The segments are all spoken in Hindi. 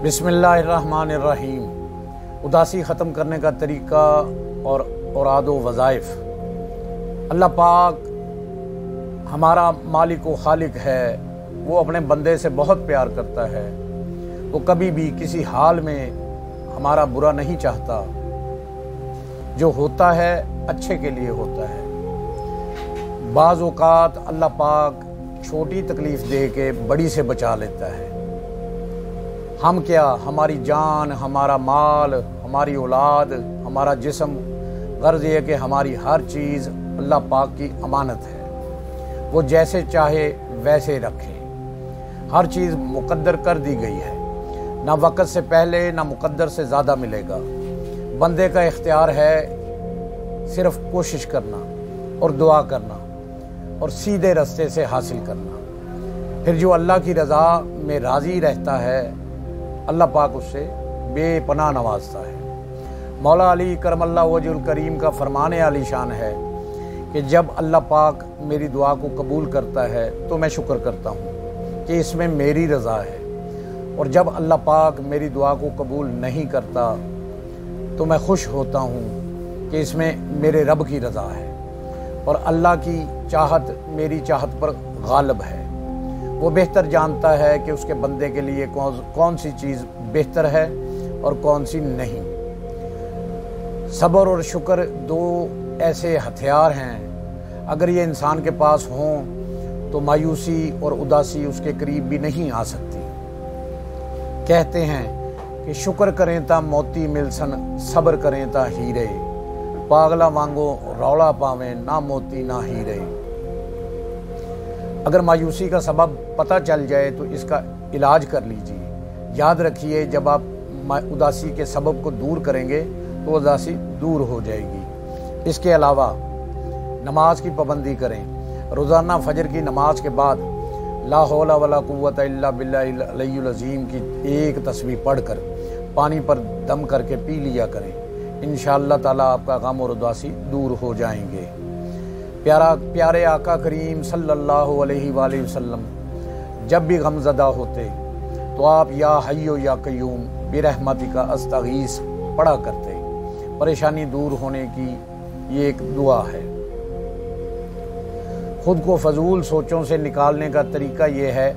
बिस्मिल्लाहिर्रहमानिर्रहीम। उदासी ख़त्म करने का तरीक़ा और औराद व वज़ाइफ। अल्लाह पाक हमारा मालिक व खालिक है। वो अपने बंदे से बहुत प्यार करता है। वो कभी भी किसी हाल में हमारा बुरा नहीं चाहता। जो होता है अच्छे के लिए होता है। बाज़ औक़ात अल्लाह पाक छोटी तकलीफ़ दे के बड़ी से बचा लेता है। हम क्या, हमारी जान, हमारा माल, हमारी औलाद, हमारा जिस्म, गर्ज ये कि हमारी हर चीज़ अल्लाह पाक की अमानत है। वो जैसे चाहे वैसे रखे। हर चीज़ मुक़द्दर कर दी गई है। ना वक़्त से पहले ना मुक़द्दर से ज़्यादा मिलेगा। बंदे का इख्तियार है सिर्फ़ कोशिश करना और दुआ करना और सीधे रास्ते से हासिल करना। फिर जो अल्लाह की रज़ा में राज़ी रहता है, अल्लाह पाक उससे बेपनाह नवाजता है। मौला अली करमल्लाहु वजहुल करीम का फरमान आली शान है कि जब अल्लाह पाक मेरी दुआ को कबूल करता है तो मैं शुक्र करता हूँ कि इसमें मेरी रज़ा है, और जब अल्लाह पाक मेरी दुआ को कबूल नहीं करता तो मैं खुश होता हूँ कि इसमें मेरे रब की रज़ा है और अल्लाह की चाहत मेरी चाहत पर गालिब है। वो बेहतर जानता है कि उसके बंदे के लिए कौन सी चीज़ बेहतर है और कौन सी नहीं। सब्र और शुक्र दो ऐसे हथियार हैं, अगर ये इंसान के पास हों तो मायूसी और उदासी उसके करीब भी नहीं आ सकती। कहते हैं कि शुक्र करें ता मोती मिलसन, सब्र करें ता हीरे। पागला वांगो रौला पावें, ना मोती ना हीरे। अगर मायूसी का सबब पता चल जाए तो इसका इलाज कर लीजिए। याद रखिए, जब आप उदासी के सबब को दूर करेंगे तो उदासी दूर हो जाएगी। इसके अलावा नमाज की पाबंदी करें। रोज़ाना फजर की नमाज के बाद ला हौला वला कुव्वता इल्ला बिल्लाहिल अलिय्युल अज़ीम की एक तस्बीह पढ़कर पानी पर दम करके पी लिया करें। इंशाअल्लाह ताला आपका गम और उदासी दूर हो जाएंगे। प्यारे आका करीम सल्लल्लाहु अलैहि वसल्लम जब भी गमज़दा होते तो आप या हय्यो या कय्यूम बिरहमतिका अस्तगीस पढ़ा करते। परेशानी दूर होने की ये एक दुआ है। खुद को फजूल सोचों से निकालने का तरीका ये है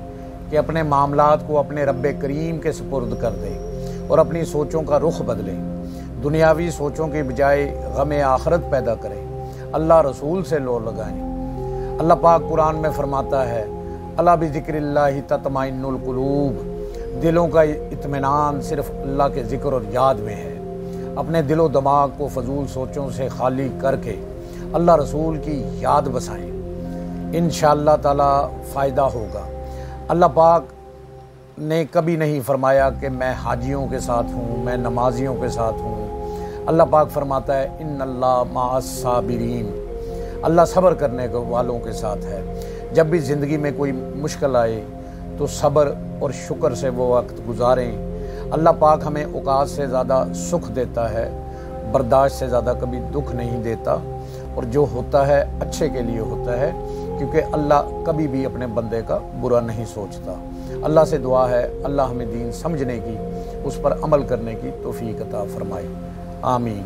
कि अपने मामलात को अपने रब्बे करीम के सुपुर्द कर दें और अपनी सोचों का रुख बदलें। दुनियावी सोचों के बजाय गम आखरत पैदा करें। अल्लाह रसूल से लो लगाएं। अल्लाह पाक कुरान में फरमाता है, अला बिज़िक्रिल्लाहि तत्माइन्नुल कुलूब। दिलों का इत्मीनान सिर्फ अल्लाह के ज़िक्र और याद में है। अपने दिलो दिमाग को फजूल सोचों से खाली करके अल्लाह रसूल की याद बसाएं। इंशाअल्लाह ताला फ़ायदा होगा। अल्लाह पाक ने कभी नहीं फरमाया कि मैं हाजियों के साथ हूँ, मैं नमाजियों के साथ हूँ। अल्लाह पाक फरमाता है इन्नल्लाह माअस साबिरीन। अल्लाह सब्र करने वालों के साथ है। जब भी ज़िंदगी में कोई मुश्किल आए तो सब्र और शुक्र से वो वक्त गुजारें। अल्लाह पाक हमें औकात से ज़्यादा सुख देता है, बर्दाश्त से ज़्यादा कभी दुख नहीं देता, और जो होता है अच्छे के लिए होता है, क्योंकि अल्लाह कभी भी अपने बंदे का बुरा नहीं सोचता। अल्लाह से दुआ है अल्लाह हमें दीन समझने की, उस पर अमल करने की तौफीक अता फरमाए। आमीन।